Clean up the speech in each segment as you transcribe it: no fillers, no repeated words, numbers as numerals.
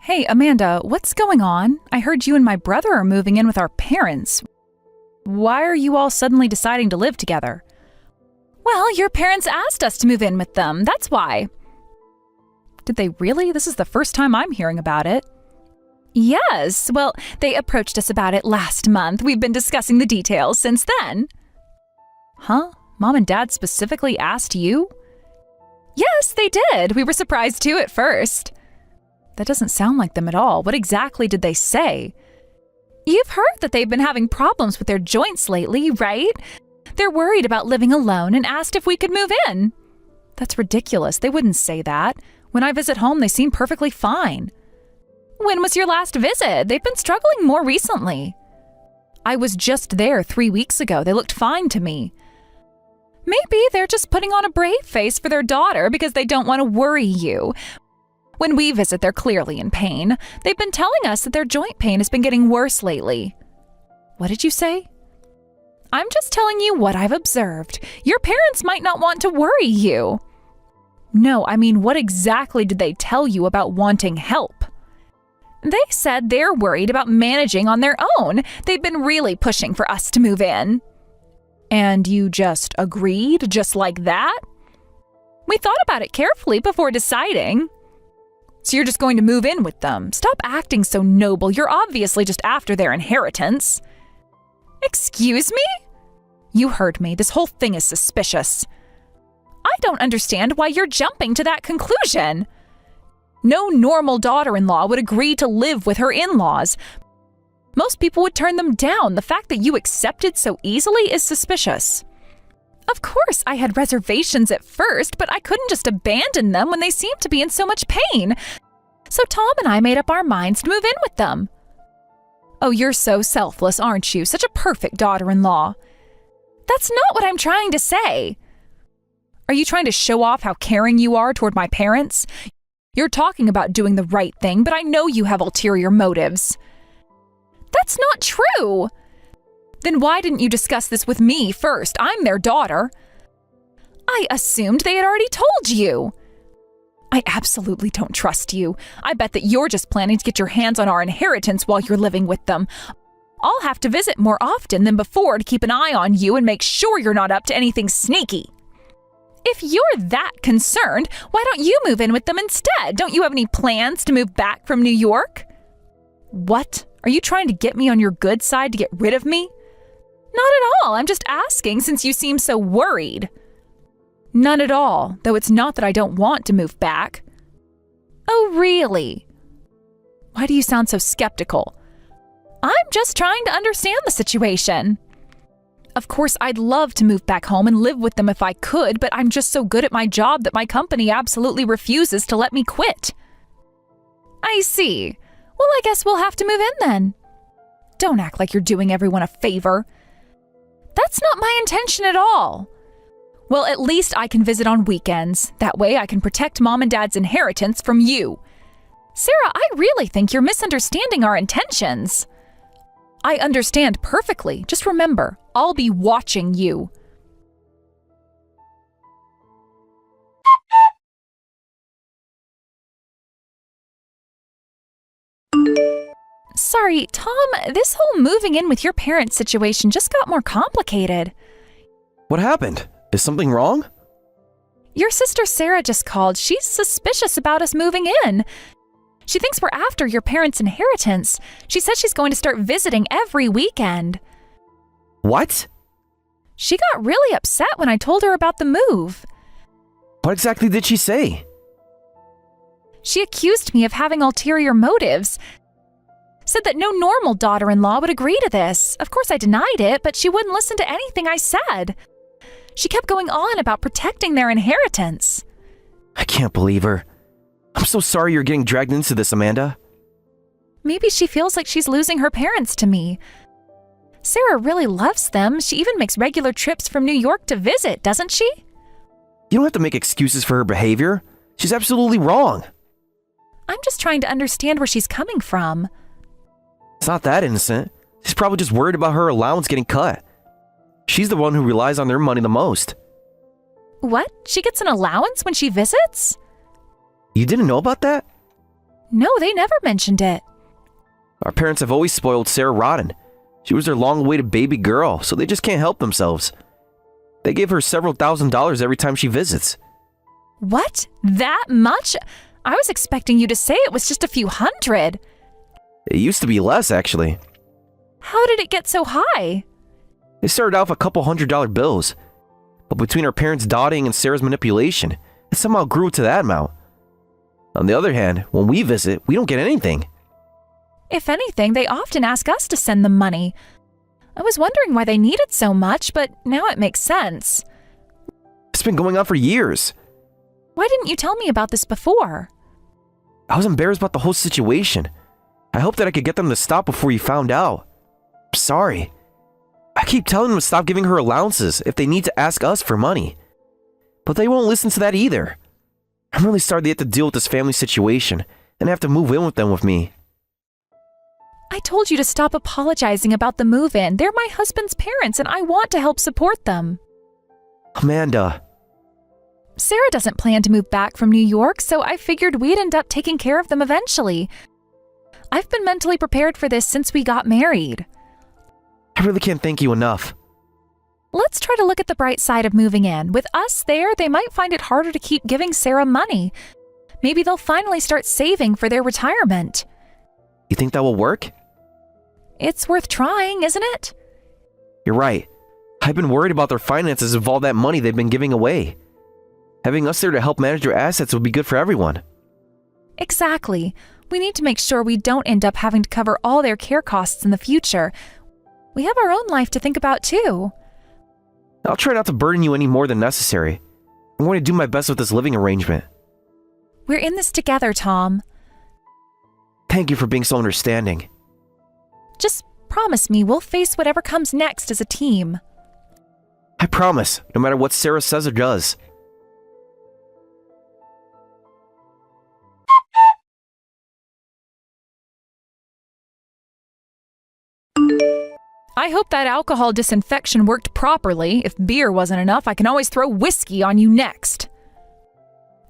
Hey, Amanda, what's going on? I heard you and my brother are moving in with our parents. Why are you all suddenly deciding to live together? Well, your parents asked us to move in with them, that's why. Did they really? This is the first time I'm hearing about it. Yes, well, they approached us about it last month. We've been discussing the details since then. Huh? Mom and Dad specifically asked you? Yes, they did. We were surprised too at first. That doesn't sound like them at all. What exactly did they say? You've heard that they've been having problems with their joints lately, right? They're worried about living alone and asked if we could move in. That's ridiculous. They wouldn't say that. When I visit home, they seem perfectly fine. When was your last visit? They've been struggling more recently. I was just there 3 weeks ago. They looked fine to me. Maybe they're just putting on a brave face for their daughter because they don't want to worry you. When we visit, they're clearly in pain. They've been telling us that their joint pain has been getting worse lately. What did you say? I'm just telling you what I've observed. Your parents might not want to worry you. No, I mean, what exactly did they tell you about wanting help? They said they're worried about managing on their own. They've been really pushing for us to move in. And you just agreed, just like that? We thought about it carefully before deciding. So you're just going to move in with them. Stop acting so noble. You're obviously just after their inheritance. Excuse me? You heard me. This whole thing is suspicious. I don't understand why you're jumping to that conclusion. No normal daughter-in-law would agree to live with her in-laws. Most people would turn them down. The fact that you accepted so easily is suspicious. Of course, I had reservations at first, but I couldn't just abandon them when they seemed to be in so much pain. So Tom and I made up our minds to move in with them. Oh, you're so selfless, aren't you? Such a perfect daughter-in-law. That's not what I'm trying to say. Are you trying to show off how caring you are toward my parents? You're talking about doing the right thing, but I know you have ulterior motives. That's not true. Then why didn't you discuss this with me first? I'm their daughter. I assumed they had already told you. I absolutely don't trust you. I bet that you're just planning to get your hands on our inheritance while you're living with them. I'll have to visit more often than before to keep an eye on you and make sure you're not up to anything sneaky. If you're that concerned, why don't you move in with them instead? Don't you have any plans to move back from New York? What? Are you trying to get me on your good side to get rid of me? Not at all. I'm just asking since you seem so worried. None at all, though it's not that I don't want to move back. Oh, really? Why do you sound so skeptical? I'm just trying to understand the situation. Of course, I'd love to move back home and live with them if I could, but I'm just so good at my job that my company absolutely refuses to let me quit. I see. Well, I guess we'll have to move in then. Don't act like you're doing everyone a favor. That's not my intention at all. Well, at least I can visit on weekends. That way I can protect Mom and Dad's inheritance from you. Sarah, I really think you're misunderstanding our intentions. I understand perfectly. Just remember, I'll be watching you. Sorry, Tom, this whole moving in with your parents situation just got more complicated. What happened? Is something wrong? Your sister Sarah just called. She's suspicious about us moving in. She thinks we're after your parents' inheritance. She says she's going to start visiting every weekend. What? She got really upset when I told her about the move. What exactly did she say? She accused me of having ulterior motives. Said that no normal daughter-in-law would agree to this. Of course, I denied it, but she wouldn't listen to anything I said. She kept going on about protecting their inheritance. I can't believe her. I'm so sorry you're getting dragged into this, Amanda. Maybe she feels like she's losing her parents to me. Sarah really loves them. She even makes regular trips from New York to visit, doesn't she? You don't have to make excuses for her behavior. She's absolutely wrong. I'm just trying to understand where she's coming from. It's not that innocent. She's probably just worried about her allowance getting cut. She's the one who relies on their money the most. What? She gets an allowance when she visits? You didn't know about that? No, they never mentioned it. Our parents have always spoiled Sarah rotten. She was their long-awaited baby girl, so they just can't help themselves. They give her several $1,000s every time she visits. What? That much? I was expecting you to say it was just a few hundred. It used to be less, actually. How did it get so high? It started off a couple $100 bills, but between our parents' dotting and Sarah's manipulation, it somehow grew to that amount. On the other hand, when we visit, we don't get anything. If anything, they often ask us to send them money. I was wondering why they needed so much, but now it makes sense. It's been going on for years. Why didn't you tell me about this before? I was embarrassed about the whole situation. I hoped that I could get them to stop before you found out. I'm sorry. I keep telling them to stop giving her allowances if they need to ask us for money. But they won't listen to that either. I'm really sorry they have to deal with this family situation and have to move in with them with me. I told you to stop apologizing about the move-in. They're my husband's parents and I want to help support them. Amanda. Sarah doesn't plan to move back from New York, so I figured we'd end up taking care of them eventually. I've been mentally prepared for this since we got married. I really can't thank you enough. Let's try to look at the bright side of moving in. With us there, they might find it harder to keep giving Sarah money. Maybe they'll finally start saving for their retirement. You think that will work? It's worth trying, isn't it? You're right. I've been worried about their finances of all that money they've been giving away. Having us there to help manage their assets would be good for everyone. Exactly. We need to make sure we don't end up having to cover all their care costs in the future. We have our own life to think about too. I'll try not to burden you any more than necessary. I'm going to do my best with this living arrangement. We're in this together, Tom. Thank you for being so understanding. Just promise me we'll face whatever comes next as a team. I promise, no matter what Sarah says or does. I hope that alcohol disinfection worked properly. If beer wasn't enough, I can always throw whiskey on you next.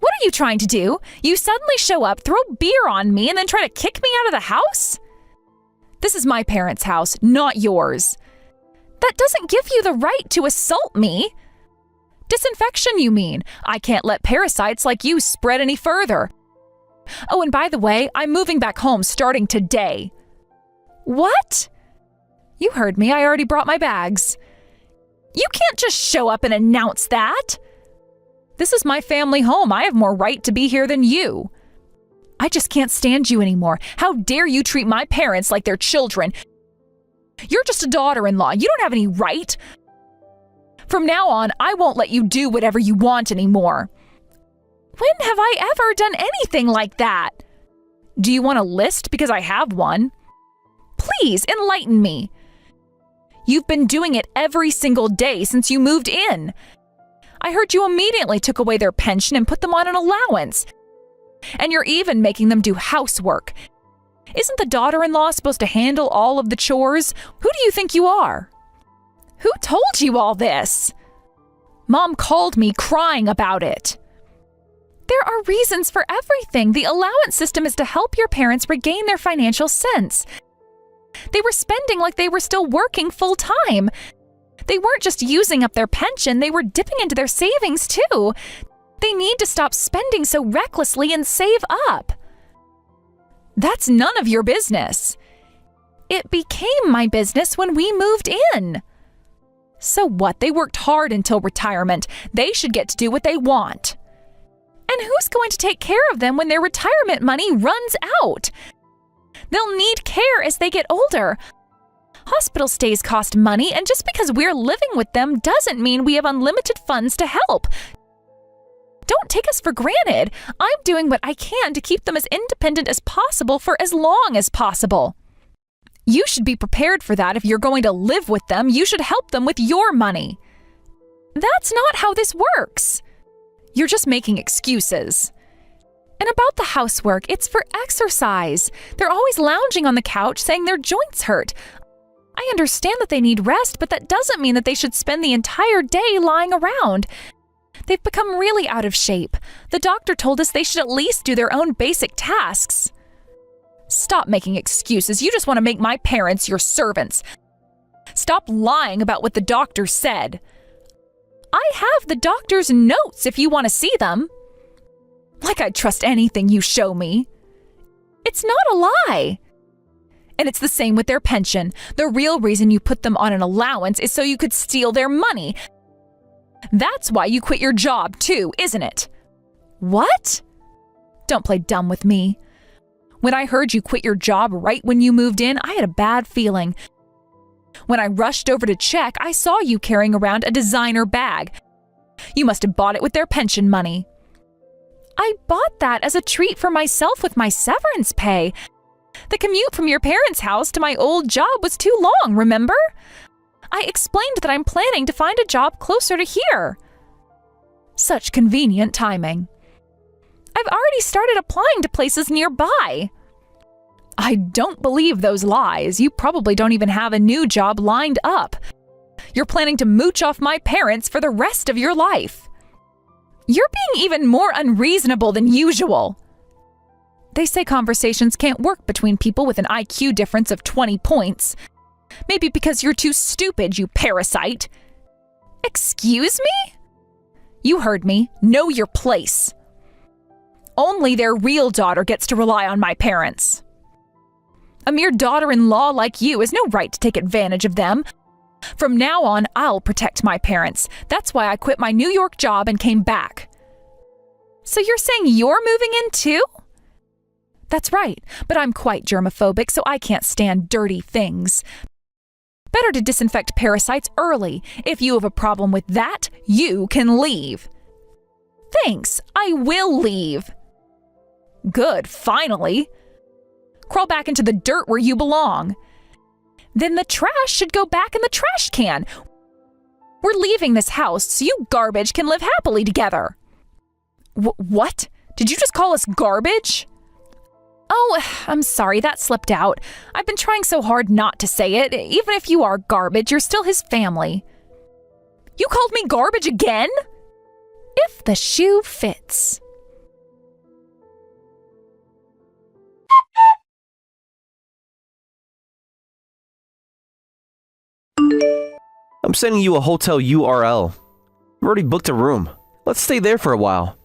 What are you trying to do? You suddenly show up, throw beer on me, and then try to kick me out of the house? This is my parents' house, not yours. That doesn't give you the right to assault me. Disinfection, you mean? I can't let parasites like you spread any further. Oh, and by the way, I'm moving back home starting today. What? You heard me. I already brought my bags. You can't just show up and announce that. This is my family home. I have more right to be here than you. I just can't stand you anymore. How dare you treat my parents like they're children? You're just a daughter-in-law. You don't have any right. From now on, I won't let you do whatever you want anymore. When have I ever done anything like that? Do you want a list? Because I have one. Please, enlighten me. You've been doing it every single day since you moved in. I heard you immediately took away their pension and put them on an allowance. And you're even making them do housework. Isn't the daughter-in-law supposed to handle all of the chores? Who do you think you are? Who told you all this? Mom called me crying about it. There are reasons for everything. The allowance system is to help your parents regain their financial sense. They were spending like they were still working full-time. They weren't just using up their pension, they were dipping into their savings too. They need to stop spending so recklessly and save up. That's none of your business. It became my business when we moved in. So what? They worked hard until retirement. They should get to do what they want. And who's going to take care of them when their retirement money runs out? They'll need care as they get older. Hospital stays cost money, and just because we're living with them doesn't mean we have unlimited funds to help. Don't take us for granted. I'm doing what I can to keep them as independent as possible for as long as possible. You should be prepared for that. If you're going to live with them, you should help them with your money. That's not how this works. You're just making excuses. And about the housework, it's for exercise. They're always lounging on the couch saying their joints hurt. I understand that they need rest, but that doesn't mean that they should spend the entire day lying around. They've become really out of shape. The doctor told us they should at least do their own basic tasks. Stop making excuses. You just want to make my parents your servants. Stop lying about what the doctor said. I have the doctor's notes if you want to see them. Like I'd trust anything you show me. It's not a lie. And it's the same with their pension. The real reason you put them on an allowance is so you could steal their money. That's why you quit your job too, isn't it? What? Don't play dumb with me. When I heard you quit your job right when you moved in, I had a bad feeling. When I rushed over to check, I saw you carrying around a designer bag. You must have bought it with their pension money. I bought that as a treat for myself with my severance pay. The commute from your parents' house to my old job was too long, remember? I explained that I'm planning to find a job closer to here. Such convenient timing. I've already started applying to places nearby. I don't believe those lies. You probably don't even have a new job lined up. You're planning to mooch off my parents for the rest of your life. You're being even more unreasonable than usual. They say conversations can't work between people with an IQ difference of 20 points. Maybe because you're too stupid, you parasite. Excuse me? You heard me. Know your place. Only their real daughter gets to rely on my parents. A mere daughter-in-law like you has no right to take advantage of them. From now on, I'll protect my parents. That's why I quit my New York job and came back. So you're saying you're moving in too? That's right, but I'm quite germophobic, so I can't stand dirty things. Better to disinfect parasites early. If you have a problem with that, you can leave. Thanks, I will leave. Good, finally. Crawl back into the dirt where you belong. Then the trash should go back in the trash can. We're leaving this house so you garbage can live happily together. What? Did you just call us garbage? Oh, I'm sorry, that slipped out. I've been trying so hard not to say it. Even if you are garbage, you're still his family. You called me garbage again? If the shoe fits. I'm sending you a hotel URL. I've already booked a room. Let's stay there for a while.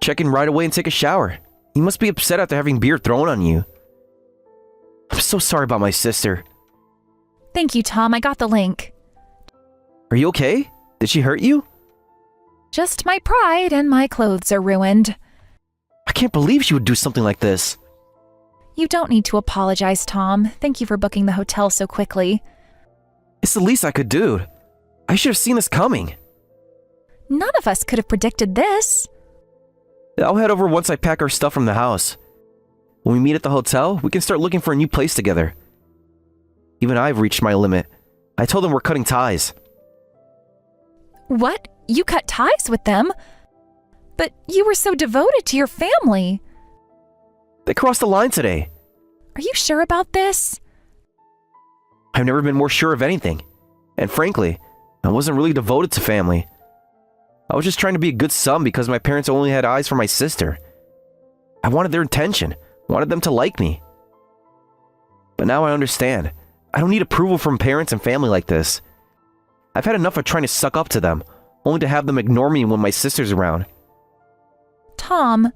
Check in right away and take a shower. You must be upset after having beer thrown on you. I'm so sorry about my sister. Thank you, Tom. I got the link. Are you okay? Did she hurt you? Just my pride and my clothes are ruined. I can't believe she would do something like this. You don't need to apologize, Tom. Thank you for booking the hotel so quickly. It's the least I could do. I should have seen this coming. None of us could have predicted this. I'll head over once I pack our stuff from the house. When we meet at the hotel, we can start looking for a new place together. Even I've reached my limit. I told them we're cutting ties. What? You cut ties with them? But you were so devoted to your family. They crossed the line today. Are you sure about this? I've never been more sure of anything. And frankly, I wasn't really devoted to family. I was just trying to be a good son because my parents only had eyes for my sister. I wanted their attention, wanted them to like me. But now I understand. I don't need approval from parents and family like this. I've had enough of trying to suck up to them, only to have them ignore me when my sister's around. Tom.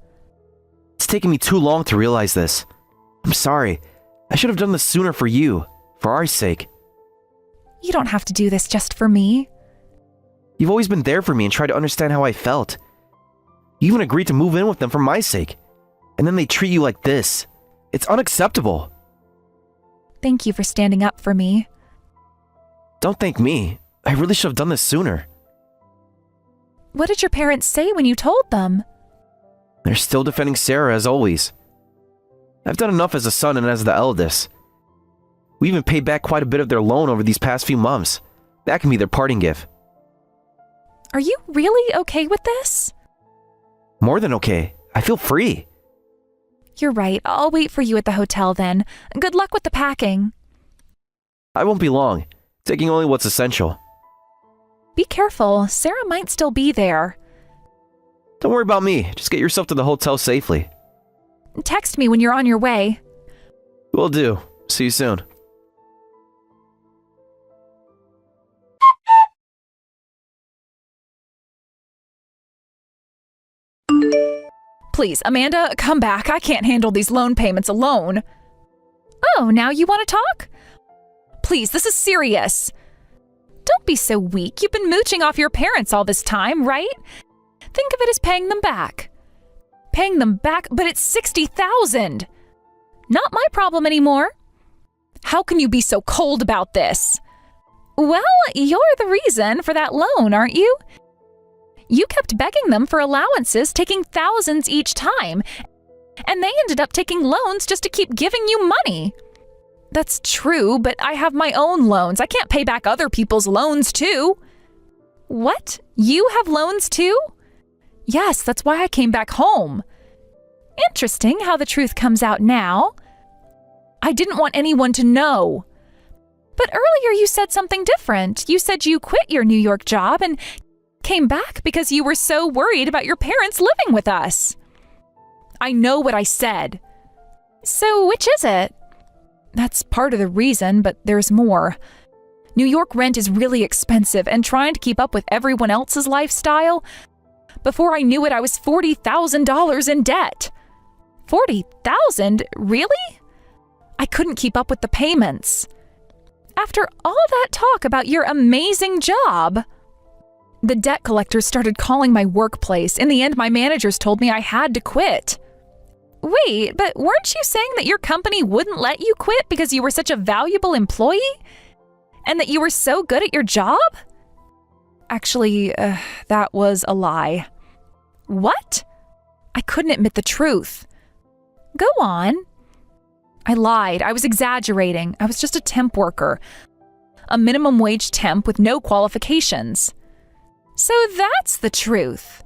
It's taken me too long to realize this. I'm sorry. I should have done this sooner for you, for our sake. You don't have to do this just for me. You've always been there for me and tried to understand how I felt. You even agreed to move in with them for my sake. And then they treat you like this. It's unacceptable. Thank you for standing up for me. Don't thank me. I really should have done this sooner. What did your parents say when you told them? They're still defending Sarah as always. I've done enough as a son and as the eldest. We even paid back quite a bit of their loan over these past few months. That can be their parting gift. Are you really okay with this? More than okay. I feel free. You're right. I'll wait for you at the hotel then. Good luck with the packing. I won't be long, taking only what's essential. Be careful. Sarah might still be there. Don't worry about me. Just get yourself to the hotel safely. Text me when you're on your way. Will do. See you soon. Please, Amanda, come back. I can't handle these loan payments alone. Oh, now you want to talk? Please, this is serious. Don't be so weak. You've been mooching off your parents all this time, right? Think of it as paying them back. Paying them back, but it's $60,000. Not my problem anymore. How can you be so cold about this? Well, you're the reason for that loan, aren't you? You kept begging them for allowances, taking thousands each time, and they ended up taking loans just to keep giving you money. That's true, but I have my own loans. I can't pay back other people's loans too. What? You have loans too? Yes, that's why I came back home. Interesting how the truth comes out now. I didn't want anyone to know. But earlier you said something different. You said you quit your New York job and came back because you were so worried about your parents living with us. I know what I said. So which is it? That's part of the reason, but there's more. New York rent is really expensive, and trying to keep up with everyone else's lifestyle. Before I knew it, I was $40,000 in debt. $40,000? Really? I couldn't keep up with the payments. After all that talk about your amazing job, the debt collectors started calling my workplace. In the end, my managers told me I had to quit. Wait, but weren't you saying that your company wouldn't let you quit because you were such a valuable employee? And that you were so good at your job? Actually, that was a lie. What? I couldn't admit the truth. Go on. I lied. I was exaggerating. I was just a temp worker. A minimum wage temp with no qualifications. So that's the truth.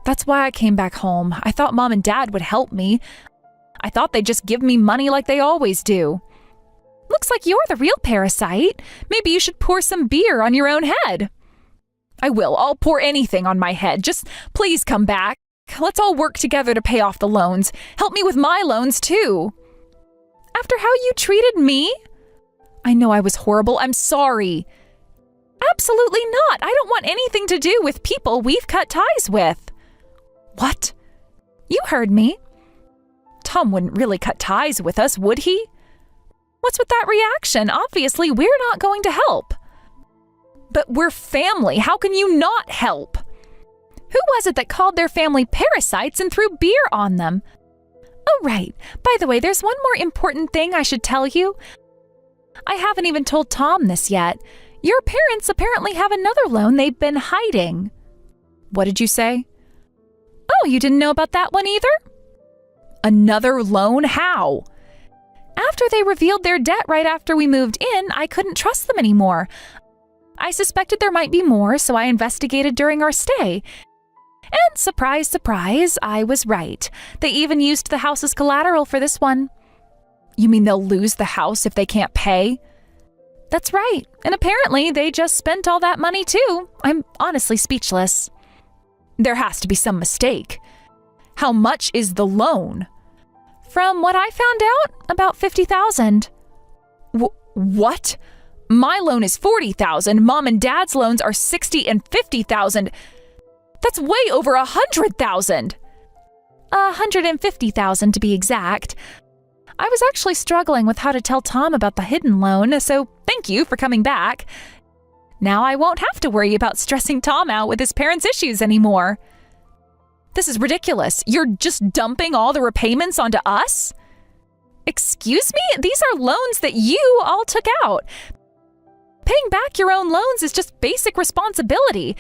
That's why I came back home. I thought Mom and Dad would help me. I thought they'd just give me money like they always do. Looks like you're the real parasite. Maybe you should pour some beer on your own head. I will. I'll pour anything on my head. Just please come back. Let's all work together to pay off the loans. Help me with my loans, too. After how you treated me? I know I was horrible. I'm sorry. Absolutely not. I don't want anything to do with people we've cut ties with. What? You heard me. Tom wouldn't really cut ties with us, would he? What's with that reaction? Obviously, we're not going to help. But we're family. How can you not help? Who was it that called their family parasites and threw beer on them? Oh, right. By the way, there's one more important thing I should tell you. I haven't even told Tom this yet. Your parents apparently have another loan they've been hiding. What did you say? Oh, you didn't know about that one either? Another loan? How? After they revealed their debt right after we moved in, I couldn't trust them anymore. I suspected there might be more, so I investigated during our stay. And surprise, surprise, I was right. They even used the house as collateral for this one. You mean they'll lose the house if they can't pay? That's right. And apparently they just spent all that money too. I'm honestly speechless. There has to be some mistake. How much is the loan? From what I found out, about $50,000. What? My loan is $40,000. Mom and Dad's loans are $60,000 and $50,000. That's way over $100,000. $150,000 to be exact. I was actually struggling with how to tell Tom about the hidden loan, so thank you for coming back. Now I won't have to worry about stressing Tom out with his parents' issues anymore. This is ridiculous. You're just dumping all the repayments onto us? Excuse me? These are loans that you all took out. Paying back your own loans is just basic responsibility.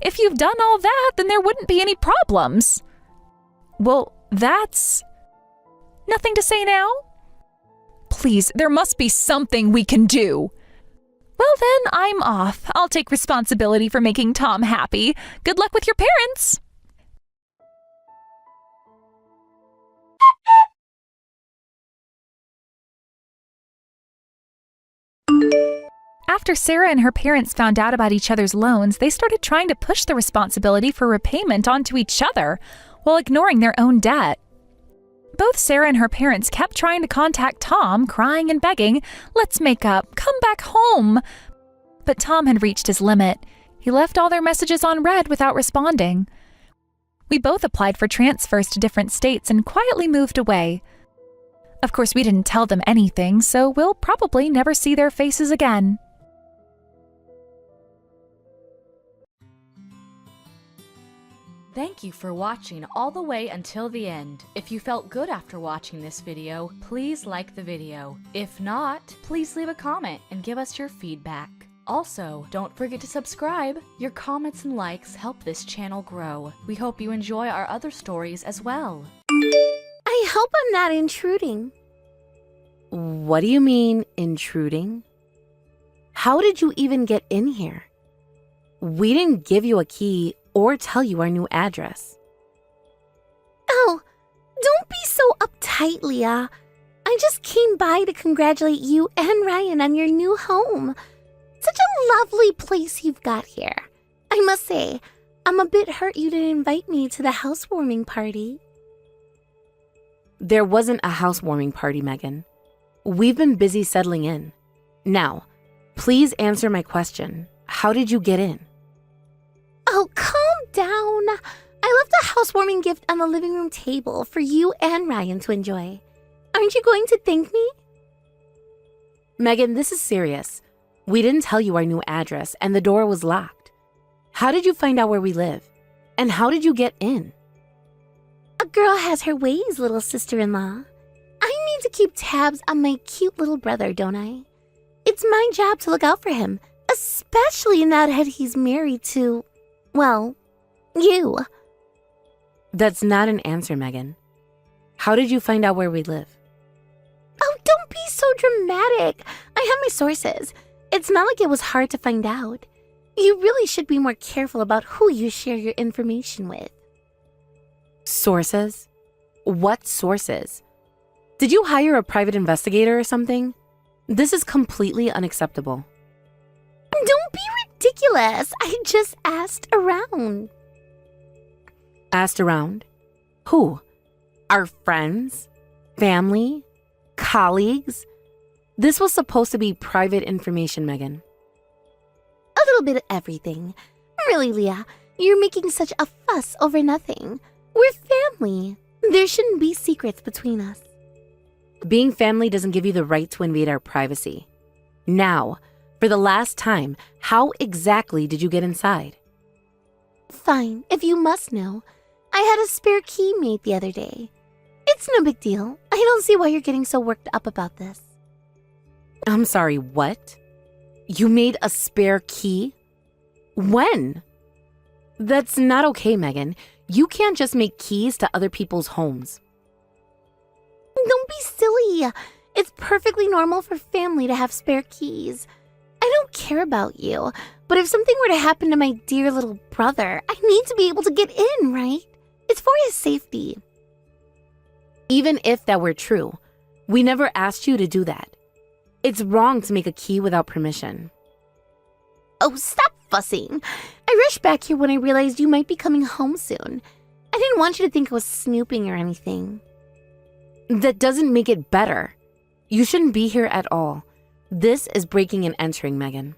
If you've done all that, then there wouldn't be any problems. Well, that's... nothing to say now? Please, there must be something we can do. Well then, I'm off. I'll take responsibility for making Tom happy. Good luck with your parents. After Sarah and her parents found out about each other's loans, they started trying to push the responsibility for repayment onto each other while ignoring their own debt. Both Sarah and her parents kept trying to contact Tom, crying and begging, "Let's make up, come back home." But Tom had reached his limit. He left all their messages on read without responding. We both applied for transfers to different states and quietly moved away. Of course, we didn't tell them anything, so we'll probably never see their faces again. Thank you for watching all the way until the end. If you felt good after watching this video, please like the video. If not, please leave a comment and give us your feedback. Also, don't forget to subscribe. Your comments and likes help this channel grow. We hope you enjoy our other stories as well. I hope I'm not intruding. What do you mean, intruding? How did you even get in here? We didn't give you a key or tell you our new address. Oh, don't be so uptight, Leah. I just came by to congratulate you and Ryan on your new home. Such a lovely place you've got here. I must say, I'm a bit hurt you didn't invite me to the housewarming party. There wasn't a housewarming party, Megan. We've been busy settling in. Now, please answer my question. How did you get in? Oh, calm down. I left a housewarming gift on the living room table for you and Ryan to enjoy. Aren't you going to thank me? Megan, this is serious. We didn't tell you our new address and the door was locked. How did you find out where we live? And how did you get in? A girl has her ways, little sister-in-law. I need to keep tabs on my cute little brother, don't I? It's my job to look out for him, especially now that he's married to, well, you. That's not an answer, Megan. How did you find out where we live? Oh, don't be so dramatic. I have my sources. It's not like it was hard to find out. You really should be more careful about who you share your information with. Sources? What sources? Did you hire a private investigator or something? This is completely unacceptable. Don't be ridiculous. I just asked around. Asked around? Who? Our friends? Family? Colleagues? This was supposed to be private information, Megan. A little bit of everything. Really, Leah, you're making such a fuss over nothing. We're family. There shouldn't be secrets between us. Being family doesn't give you the right to invade our privacy. Now, for the last time, how exactly did you get inside? Fine, if you must know. I had a spare key made the other day. It's no big deal. I don't see why you're getting so worked up about this. I'm sorry, what? You made a spare key? When? That's not okay, Megan. You can't just make keys to other people's homes. Don't be silly. It's perfectly normal for family to have spare keys. I don't care about you, but if something were to happen to my dear little brother, I need to be able to get in, right? It's for his safety. Even if that were true, we never asked you to do that. It's wrong to make a key without permission. Oh, stop fussing. I rushed back here when I realized you might be coming home soon. I didn't want you to think I was snooping or anything. That doesn't make it better. You shouldn't be here at all. This is breaking and entering, Megan.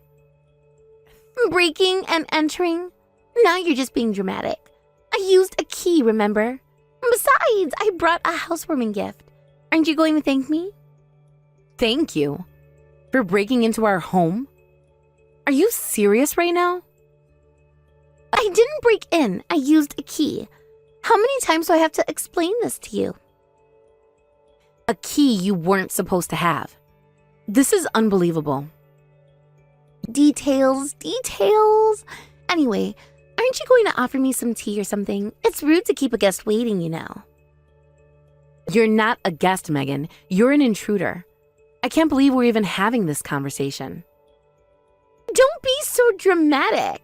Breaking and entering? Now you're just being dramatic. I used a key, remember? Besides, I brought a housewarming gift. Aren't you going to thank me? Thank you. For breaking into our home? Are you serious right now? I didn't break in. I used a key. How many times do I have to explain this to you? A key you weren't supposed to have. This is unbelievable. Details. Anyway, aren't you going to offer me some tea or something? It's rude to keep a guest waiting, you know. You're not a guest, Megan. You're an intruder. I can't believe we're even having this conversation. Don't be so dramatic.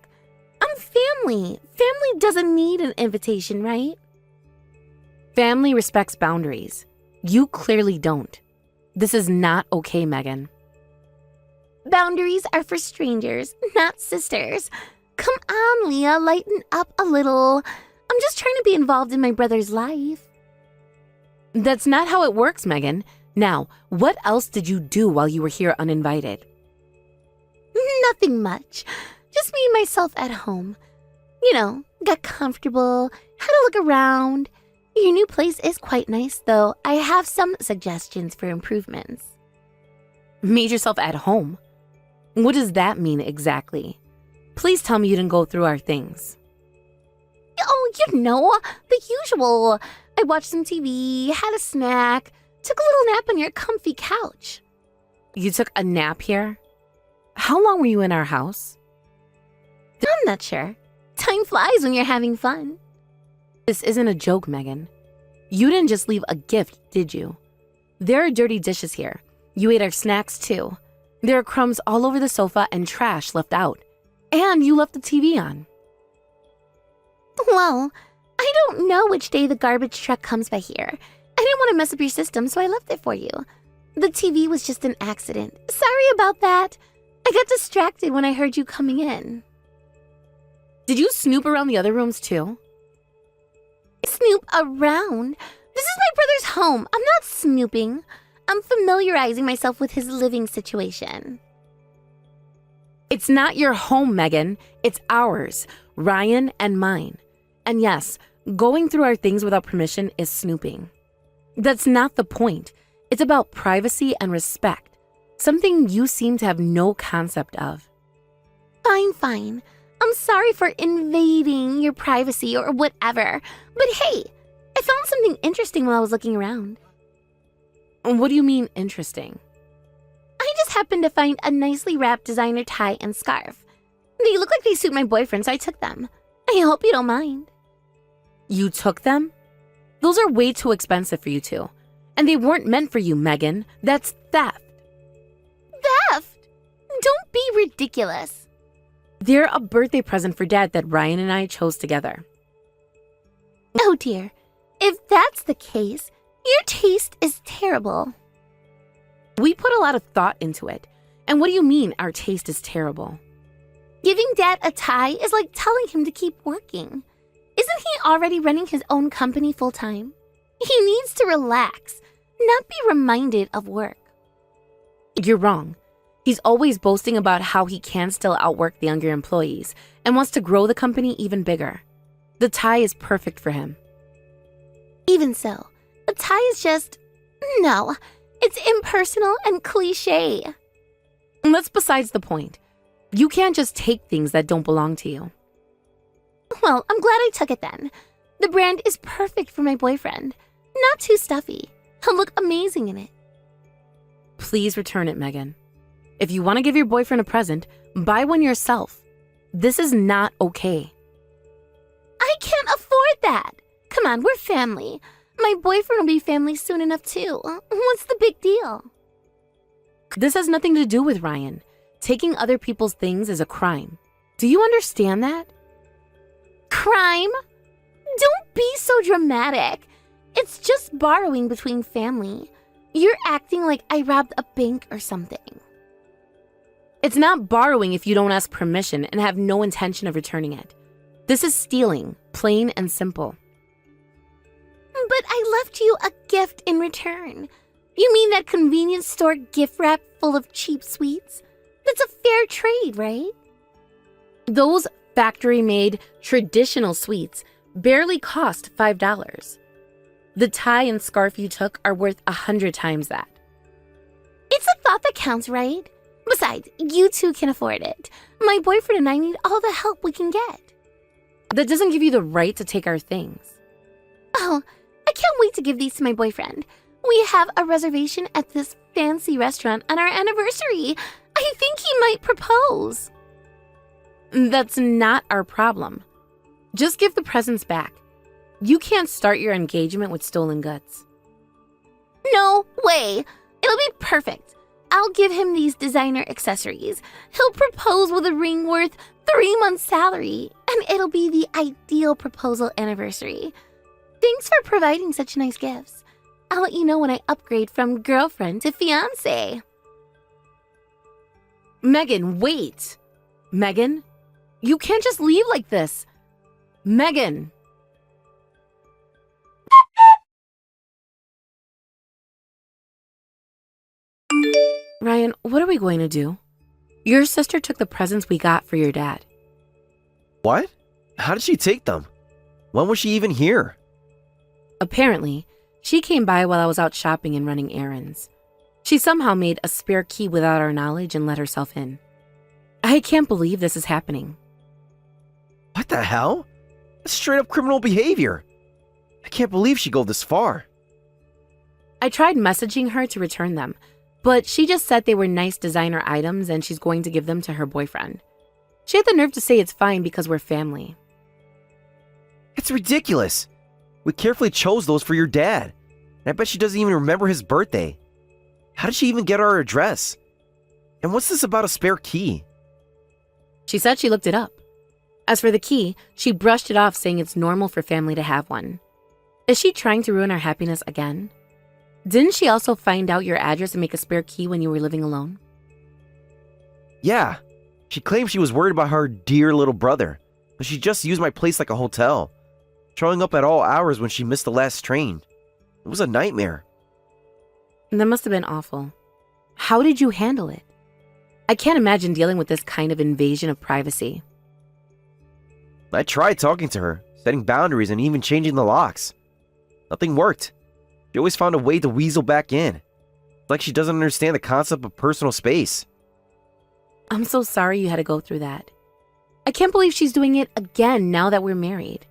I'm family. Family doesn't need an invitation, right? Family respects boundaries. You clearly don't. This is not okay, Megan. Boundaries are for strangers, not sisters. Come on, Leah, lighten up a little. I'm just trying to be involved in my brother's life. That's not how it works, Megan. Now, what else did you do while you were here uninvited? Nothing much. Just me and myself at home. Got comfortable, had a look around. Your new place is quite nice, though. I have some suggestions for improvements. Made yourself at home? What does that mean exactly? Please tell me you didn't go through our things. Oh, the usual. I watched some TV, had a snack, took a little nap on your comfy couch. You took a nap here? How long were you in our house? I'm not sure. Time flies when you're having fun. This isn't a joke, Megan. You didn't just leave a gift, did you? There are dirty dishes here. You ate our snacks too. There are crumbs all over the sofa and trash left out. And you left the TV on. Well, I don't know which day the garbage truck comes by here. I didn't want to mess up your system, so I left it for you. The TV was just an accident. Sorry about that. I got distracted when I heard you coming in. Did you snoop around the other rooms too? Snoop around? This is my brother's home. I'm not snooping. I'm familiarizing myself with his living situation. It's not your home, Megan. It's ours, Ryan and mine. And yes, going through our things without permission is snooping. That's not the point. It's about privacy and respect, something you seem to have no concept of. Fine. I'm sorry for invading your privacy or whatever. But hey, I found something interesting while I was looking around. What do you mean interesting? I just happened to find a nicely wrapped designer tie and scarf. They look like they suit my boyfriend, so I took them. I hope you don't mind. You took them? Those are way too expensive for you two. And they weren't meant for you, Megan. That's theft. Theft? Don't be ridiculous. They're a birthday present for Dad that Ryan and I chose together. Oh dear. If that's the case, your taste is terrible. We put a lot of thought into it. And what do you mean our taste is terrible? Giving Dad a tie is like telling him to keep working. Isn't he already running his own company full-time? He needs to relax, not be reminded of work. You're wrong. He's always boasting about how he can still outwork the younger employees and wants to grow the company even bigger. The tie is perfect for him. Even so, the tie is just... No, it's impersonal and cliche. And that's besides the point. You can't just take things that don't belong to you. Well, I'm glad I took it then. The brand is perfect for my boyfriend. Not too stuffy. He'll look amazing in it. Please return it, Megan. If you want to give your boyfriend a present, buy one yourself. This is not okay. I can't afford that. Come on, we're family. My boyfriend will be family soon enough too. What's the big deal? This has nothing to do with Ryan. Taking other people's things is a crime. Do you understand that? Crime? Don't be so dramatic. It's just borrowing between family. You're acting like I robbed a bank or something. It's not borrowing if you don't ask permission and have no intention of returning it. This is stealing, plain and simple. But I left you a gift in return. You mean that convenience store gift wrap full of cheap sweets? That's a fair trade, right? Those factory-made, traditional sweets barely cost $5. The tie and scarf you took are worth 100 times that. It's a thought that counts, right? Besides, you two can afford it. My boyfriend and I need all the help we can get. That doesn't give you the right to take our things. Oh, I can't wait to give these to my boyfriend. We have a reservation at this fancy restaurant on our anniversary. I think he might propose. That's not our problem. Just give the presents back. You can't start your engagement with stolen goods. No way. It'll be perfect. I'll give him these designer accessories. He'll propose with a ring worth 3 months' salary, and it'll be the ideal proposal anniversary. Thanks for providing such nice gifts. I'll let you know when I upgrade from girlfriend to fiancé. Megan, wait. Megan, you can't just leave like this. Megan. Ryan, what are we going to do? Your sister took the presents we got for your dad. What? How did she take them? When was she even here? Apparently, she came by while I was out shopping and running errands. She somehow made a spare key without our knowledge and let herself in. I can't believe this is happening. What the hell? That's straight up criminal behavior. I can't believe she'd go this far. I tried messaging her to return them, but she just said they were nice designer items and she's going to give them to her boyfriend. She had the nerve to say it's fine because we're family. It's ridiculous. We carefully chose those for your dad. And I bet she doesn't even remember his birthday. How did she even get our address? And what's this about a spare key? She said she looked it up. As for the key, she brushed it off saying it's normal for family to have one. Is she trying to ruin our happiness again? Didn't she also find out your address and make a spare key when you were living alone? Yeah. She claimed she was worried about her dear little brother, but she just used my place like a hotel, showing up at all hours when she missed the last train. It was a nightmare. That must have been awful. How did you handle it? I can't imagine dealing with this kind of invasion of privacy. I tried talking to her, setting boundaries and even changing the locks. Nothing worked. She always found a way to weasel back in. It's like she doesn't understand the concept of personal space. I'm so sorry you had to go through that. I can't believe she's doing it again now that we're married.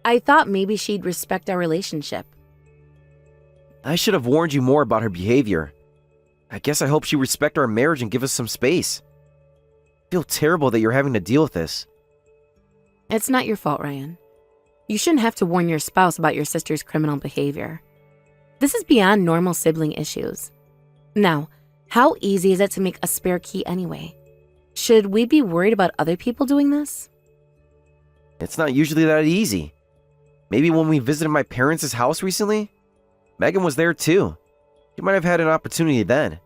I thought maybe she'd respect our relationship. I should have warned you more about her behavior. I guess I hope she respect our marriage and give us some space. I feel terrible that you're having to deal with this. It's not your fault, Ryan. You shouldn't have to warn your spouse about your sister's criminal behavior. This is beyond normal sibling issues. Now, how easy is it to make a spare key anyway? Should we be worried about other people doing this? It's not usually that easy. Maybe when we visited my parents' house recently, Megan was there too. She might have had an opportunity then.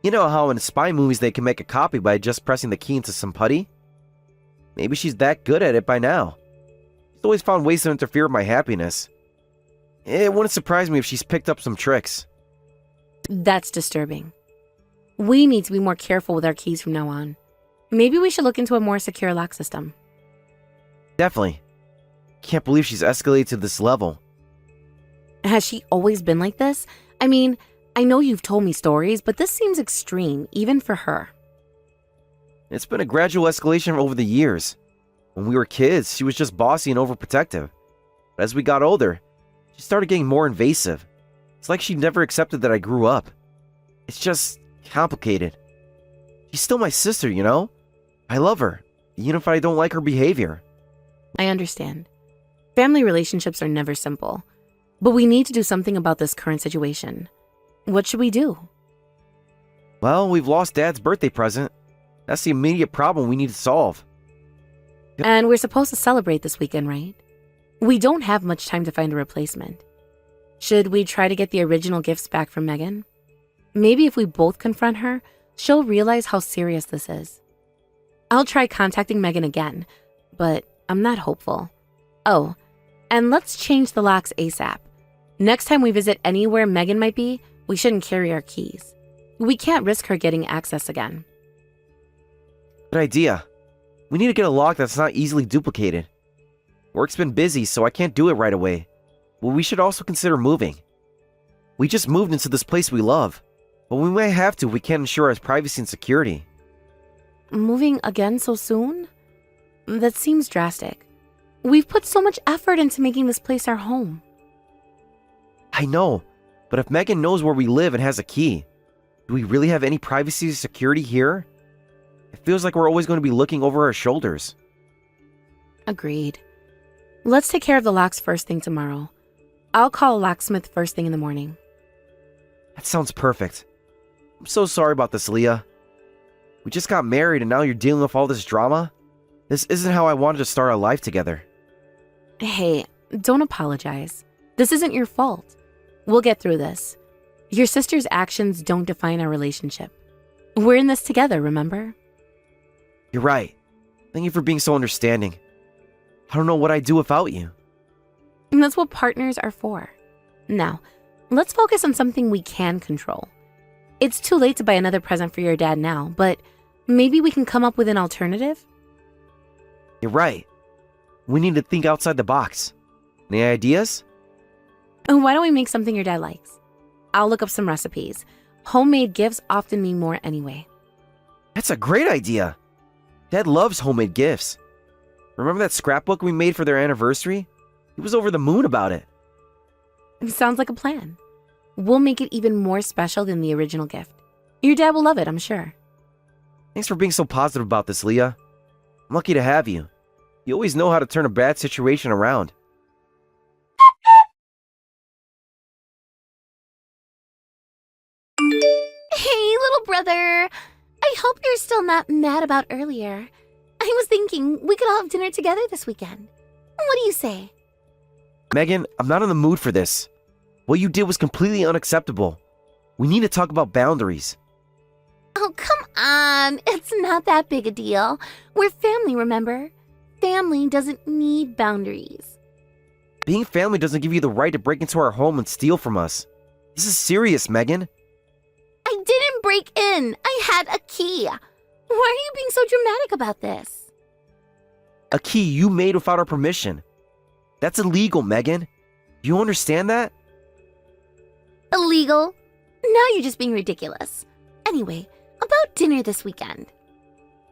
You know how in spy movies they can make a copy by just pressing the key into some putty? Maybe she's that good at it by now. She's always found ways to interfere with my happiness. It wouldn't surprise me if she's picked up some tricks. That's disturbing. We need to be more careful with our keys from now on. Maybe we should look into a more secure lock system. Definitely. Can't believe she's escalated to this level. Has she always been like this? I mean, I know you've told me stories, but this seems extreme, even for her. It's been a gradual escalation over the years. When we were kids, she was just bossy and overprotective. But as we got older, she started getting more invasive. It's like she never accepted that I grew up. It's just complicated. She's still my sister, you know? I love her, even if I don't like her behavior. I understand. Family relationships are never simple. But we need to do something about this current situation. What should we do? Well, we've lost Dad's birthday present. That's the immediate problem we need to solve. And we're supposed to celebrate this weekend, right? We don't have much time to find a replacement. Should we try to get the original gifts back from Megan? Maybe if we both confront her, she'll realize how serious this is. I'll try contacting Megan again, but I'm not hopeful. Oh, and let's change the locks ASAP. Next time we visit anywhere Megan might be, we shouldn't carry our keys. We can't risk her getting access again. Good idea. We need to get a lock that's not easily duplicated. Work's been busy, so I can't do it right away. But we should also consider moving. We just moved into this place we love, but we might have to if we can't ensure our privacy and security. Moving again so soon? That seems drastic. We've put so much effort into making this place our home. I know, but if Megan knows where we live and has a key, do we really have any privacy or security here? It feels like we're always going to be looking over our shoulders. Agreed. Let's take care of the locks first thing tomorrow. I'll call a locksmith first thing in the morning. That sounds perfect. I'm so sorry about this, Leah. We just got married and now you're dealing with all this drama? This isn't how I wanted to start our life together. Hey, don't apologize. This isn't your fault. We'll get through this. Your sister's actions don't define our relationship. We're in this together, remember? You're right. Thank you for being so understanding. I don't know what I'd do without you. And that's what partners are for. Now, let's focus on something we can control. It's too late to buy another present for your dad now, but maybe we can come up with an alternative? You're right. We need to think outside the box. Any ideas? Why don't we make something your dad likes? I'll look up some recipes. Homemade gifts often mean more anyway. That's a great idea. Dad loves homemade gifts. Remember that scrapbook we made for their anniversary? He was over the moon about it. Sounds like a plan. We'll make it even more special than the original gift. Your dad will love it, I'm sure. Thanks for being so positive about this, Leah. I'm lucky to have you. You always know how to turn a bad situation around. Hey, little brother. I hope you're still not mad about earlier. I was thinking we could all have dinner together this weekend. What do you say? Megan, I'm not in the mood for this. What you did was completely unacceptable. We need to talk about boundaries. Oh, come on. It's not that big a deal. We're family, remember? Family doesn't need boundaries. Being family doesn't give you the right to break into our home and steal from us. This is serious, Megan. I didn't break in. I had a key. Why are you being so dramatic about this? A key you made without our permission. That's illegal, Megan. Do you understand that? Illegal? Now you're just being ridiculous. Anyway, about dinner this weekend.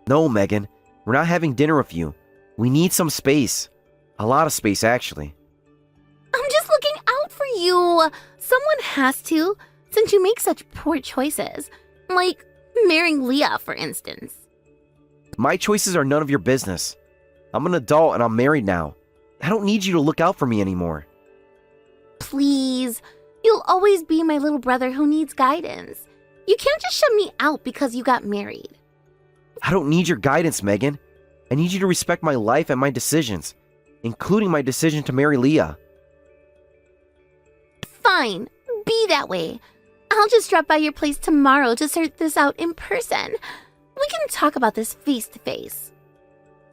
No, Megan. We're not having dinner with you. We need some space. A lot of space, actually. I'm just looking out for you. Someone has to, since you make such poor choices. Like marrying Leah, for instance. My choices are none of your business. I'm an adult and I'm married now. I don't need you to look out for me anymore. Please, you'll always be my little brother who needs guidance. You can't just shut me out because you got married. I don't need your guidance, Megan. I need you to respect my life and my decisions, including my decision to marry Leah. Fine, be that way. I'll just drop by your place tomorrow to sort this out in person. We can talk about this face to face.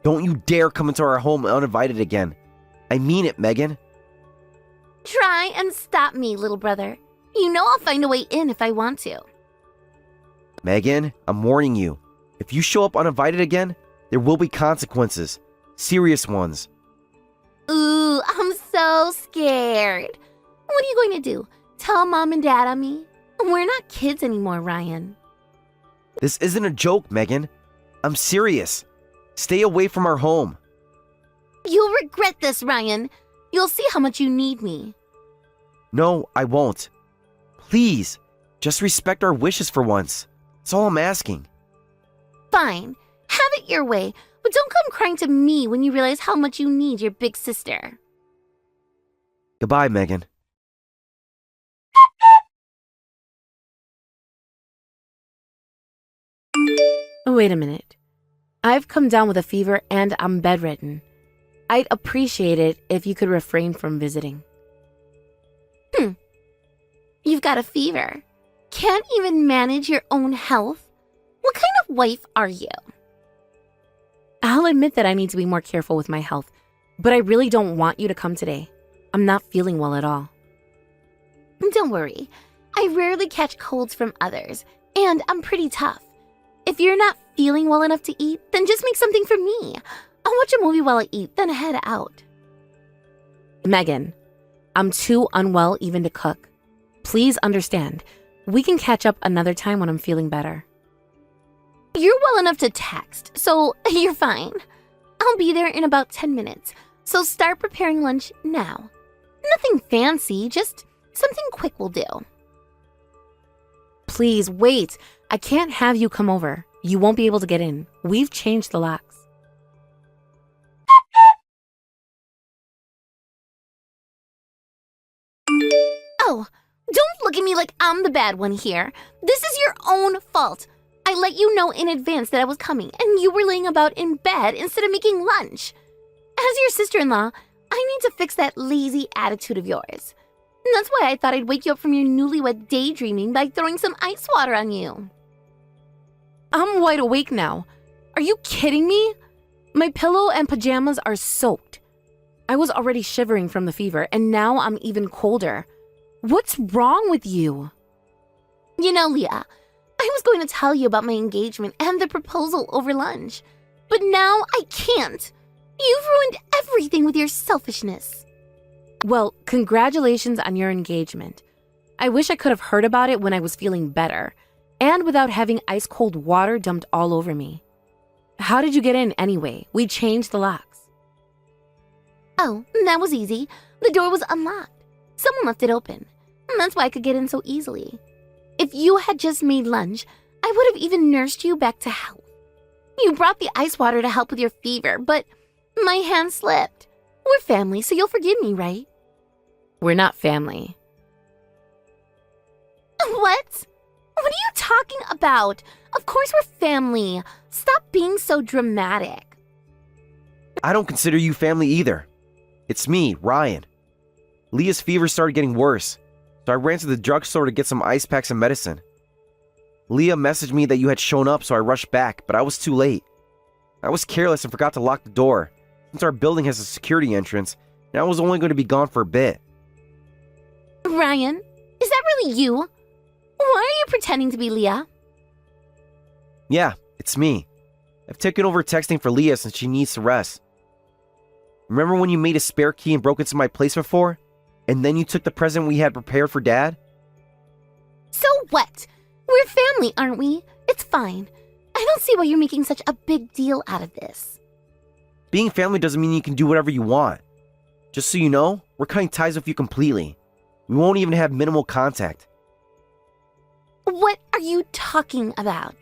Don't you dare come into our home uninvited again. I mean it, Megan. Try and stop me, little brother. You know I'll find a way in if I want to. Megan, I'm warning you. If you show up uninvited again, there will be consequences. Serious ones. Ooh, I'm so scared. What are you going to do? Tell mom and dad on me? We're not kids anymore, Ryan. This isn't a joke, Megan. I'm serious. Stay away from our home. You'll regret this, Ryan. You'll see how much you need me. No, I won't. Please, just respect our wishes for once. That's all I'm asking. Fine. Have it your way, but don't come crying to me when you realize how much you need your big sister. Goodbye, Megan. Wait a minute. I've come down with a fever and I'm bedridden. I'd appreciate it if you could refrain from visiting. You've got a fever. Can't even manage your own health? What kind of wife are you? I'll admit that I need to be more careful with my health, but I really don't want you to come today. I'm not feeling well at all. Don't worry. I rarely catch colds from others, and I'm pretty tough. If you're not feeling well enough to eat, then just make something for me. I'll watch a movie while I eat, then head out. Megan, I'm too unwell even to cook. Please understand. We can catch up another time when I'm feeling better. You're well enough to text, so you're fine. I'll be there in about 10 minutes, so start preparing lunch now. Nothing fancy, just something quick will do. Please, wait. I can't have you come over. You won't be able to get in. We've changed the locks. Oh, don't look at me like I'm the bad one here. This is your own fault. I let you know in advance that I was coming, and you were laying about in bed instead of making lunch. As your sister-in-law, I need to fix that lazy attitude of yours. And that's why I thought I'd wake you up from your newlywed daydreaming by throwing some ice water on you. I'm wide awake now. Are you kidding me? My pillow and pajamas are soaked. I was already shivering from the fever, and now I'm even colder. What's wrong with you? You know, Leah, I was going to tell you about my engagement and the proposal over lunch, but now I can't. You've ruined everything with your selfishness. Well, congratulations on your engagement. I wish I could have heard about it when I was feeling better, and without having ice-cold water dumped all over me. How did you get in anyway? We changed the locks. Oh, that was easy. The door was unlocked. Someone left it open. That's why I could get in so easily. If you had just made lunch, I would have even nursed you back to health. You brought the ice water to help with your fever, but my hand slipped. We're family, so you'll forgive me, right? We're not family. What? What are you talking about? Of course we're family. Stop being so dramatic. I don't consider you family either. It's me, Ryan. Leah's fever started getting worse, so I ran to the drugstore to get some ice packs and medicine. Leah messaged me that you had shown up, so I rushed back, but I was too late. I was careless and forgot to lock the door, since our building has a security entrance, and I was only going to be gone for a bit. Ryan, is that really you? Why are you pretending to be Leah? Yeah, it's me. I've taken over texting for Leah since she needs to rest. Remember when you made a spare key and broke into my place before? And then you took the present we had prepared for Dad? So what? We're family, aren't we? It's fine. I don't see why you're making such a big deal out of this. Being family doesn't mean you can do whatever you want. Just so you know, we're cutting ties with you completely. We won't even have minimal contact. What are you talking about?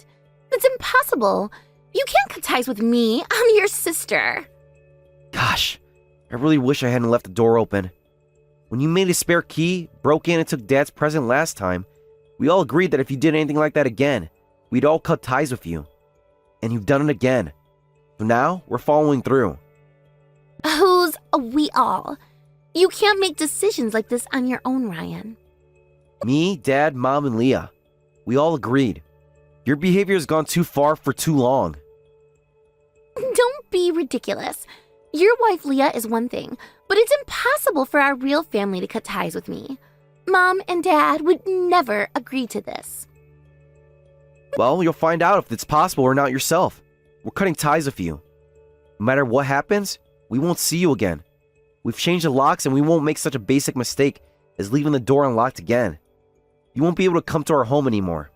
That's impossible. You can't cut ties with me. I'm your sister. Gosh, I really wish I hadn't left the door open. When you made a spare key, broke in and took Dad's present last time, we all agreed that if you did anything like that again, we'd all cut ties with you. And you've done it again. So now, we're following through. Who's we all? You can't make decisions like this on your own, Ryan. Me, Dad, Mom, and Leah. We all agreed. Your behavior has gone too far for too long. Don't be ridiculous. Your wife Leah is one thing, but it's impossible for our real family to cut ties with me. Mom and Dad would never agree to this. Well, you'll find out if it's possible or not yourself. We're cutting ties with you. No matter what happens, we won't see you again. We've changed the locks and we won't make such a basic mistake as leaving the door unlocked again. You won't be able to come to our home anymore.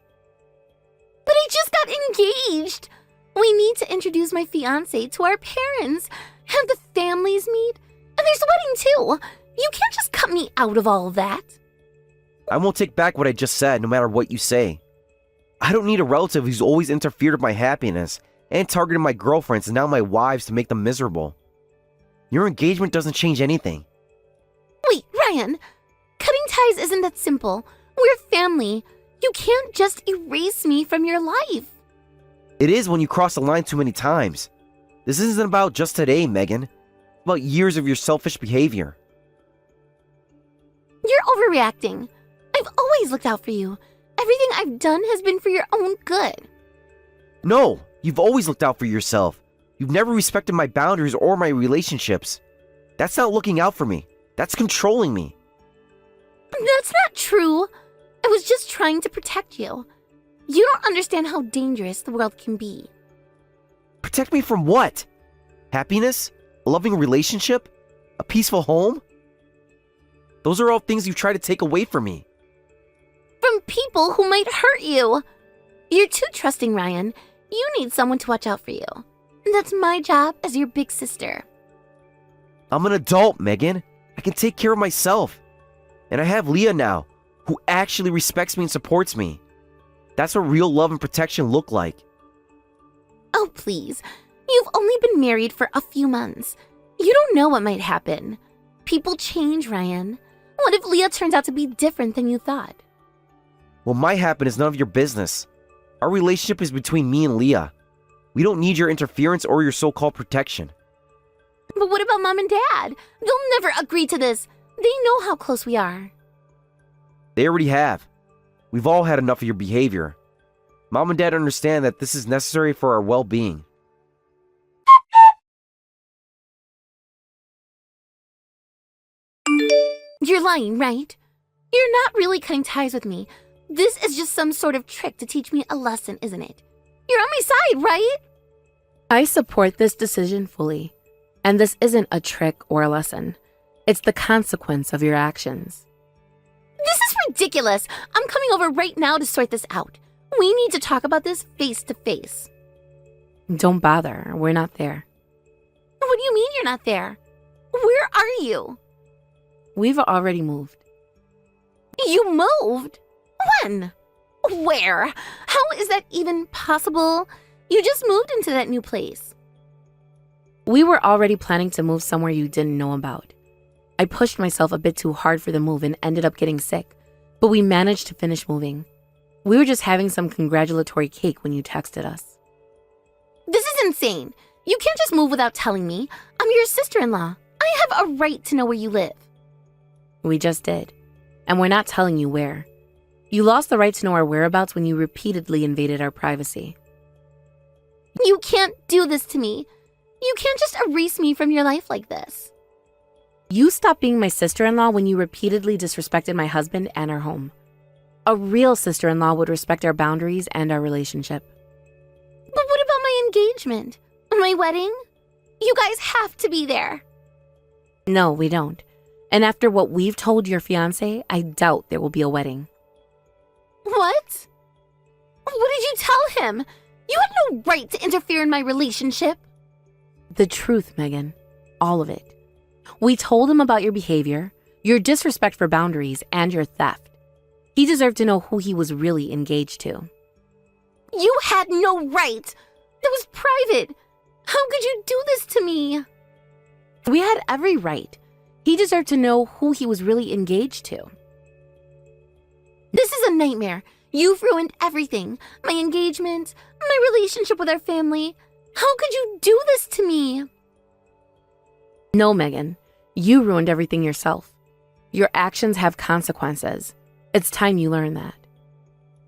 But I just got engaged. We need to introduce my fiancé to our parents, have the families meet, and there's a wedding too. You can't just cut me out of all of that. I won't take back what I just said, no matter what you say. I don't need a relative who's always interfered with my happiness and targeted my girlfriends and now my wives to make them miserable. Your engagement doesn't change anything. Wait, Ryan, cutting ties isn't that simple. We're family. You can't just erase me from your life. It is when you cross the line too many times. This isn't about just today, Megan. It's about years of your selfish behavior. You're overreacting. I've always looked out for you. Everything I've done has been for your own good. No, you've always looked out for yourself. You've never respected my boundaries or my relationships. That's not looking out for me. That's controlling me. That's not true. I was just trying to protect you. You don't understand how dangerous the world can be. Protect me from what? Happiness? A loving relationship? A peaceful home? Those are all things you try to take away from me. From people who might hurt you. You're too trusting, Ryan. You need someone to watch out for you. And that's my job as your big sister. I'm an adult, Megan. I can take care of myself. And I have Leah now, who actually respects me and supports me. That's what real love and protection look like. Oh, please. You've only been married for a few months. You don't know what might happen. People change, Ryan. What if Leah turns out to be different than you thought? What might happen is none of your business. Our relationship is between me and Leah. We don't need your interference or your so-called protection. But what about Mom and Dad? They'll never agree to this. They know how close we are. They already have. We've all had enough of your behavior. Mom and Dad understand that this is necessary for our well-being. You're lying, right? You're not really cutting ties with me, This is just some sort of trick to teach me a lesson, isn't it? You're on my side, right? I support this decision fully. And this isn't a trick or a lesson. It's the consequence of your actions. This is ridiculous. I'm coming over right now to sort this out. We need to talk about this face to face. Don't bother. We're not there. What do you mean you're not there? Where are you? We've already moved. You moved? When? Where? How is that even possible? You just moved into that new place. We were already planning to move somewhere you didn't know about. I pushed myself a bit too hard for the move and ended up getting sick, but we managed to finish moving. We were just having some congratulatory cake when you texted us. This is insane. You can't just move without telling me. I'm your sister-in-law. I have a right to know where you live. We just did, and we're not telling you where. You lost the right to know our whereabouts when you repeatedly invaded our privacy. You can't do this to me. You can't just erase me from your life like this. You stopped being my sister-in-law when you repeatedly disrespected my husband and our home. A real sister-in-law would respect our boundaries and our relationship. But what about my engagement? My wedding? You guys have to be there. No, we don't. And after what we've told your fiancé, I doubt there will be a wedding. What? What did you tell him? You had no right to interfere in my relationship. The truth, Megan. All of it. We told him about your behavior, your disrespect for boundaries, and your theft. He deserved to know who he was really engaged to. You had no right. That was private. How could you do this to me? We had every right. He deserved to know who he was really engaged to. This is a nightmare. You've ruined everything. My engagement, my relationship with our family. How could you do this to me? No, Megan. You ruined everything yourself. Your actions have consequences. It's time you learn that.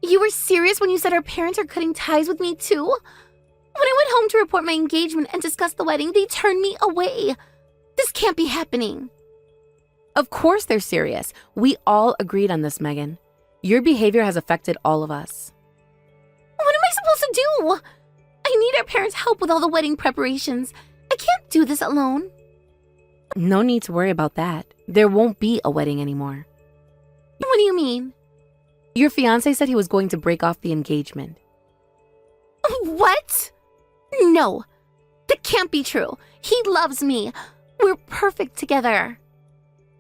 You were serious when you said our parents are cutting ties with me too? When I went home to report my engagement and discuss the wedding, they turned me away. This can't be happening. Of course they're serious. We all agreed on this, Megan. Your behavior has affected all of us. What am I supposed to do? I need our parents' help with all the wedding preparations. I can't do this alone. No need to worry about that. There won't be a wedding anymore. What do you mean? Your fiancé said he was going to break off the engagement. What? No, that can't be true. He loves me. We're perfect together.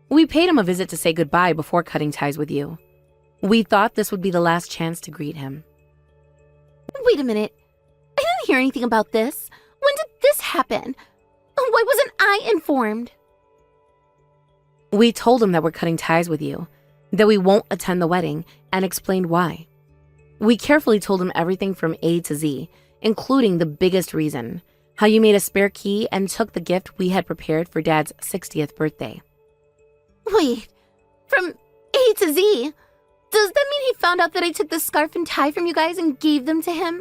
We paid him a visit to say goodbye before cutting ties with you. We thought this would be the last chance to greet him. Wait a minute. I didn't hear anything about this. When did this happen? Why wasn't I informed? We told him that we're cutting ties with you, that we won't attend the wedding, and explained why. We carefully told him everything from A to Z, including the biggest reason, how you made a spare key and took the gift we had prepared for Dad's 60th birthday. Wait, from A to Z? Does that mean he found out that I took the scarf and tie from you guys and gave them to him?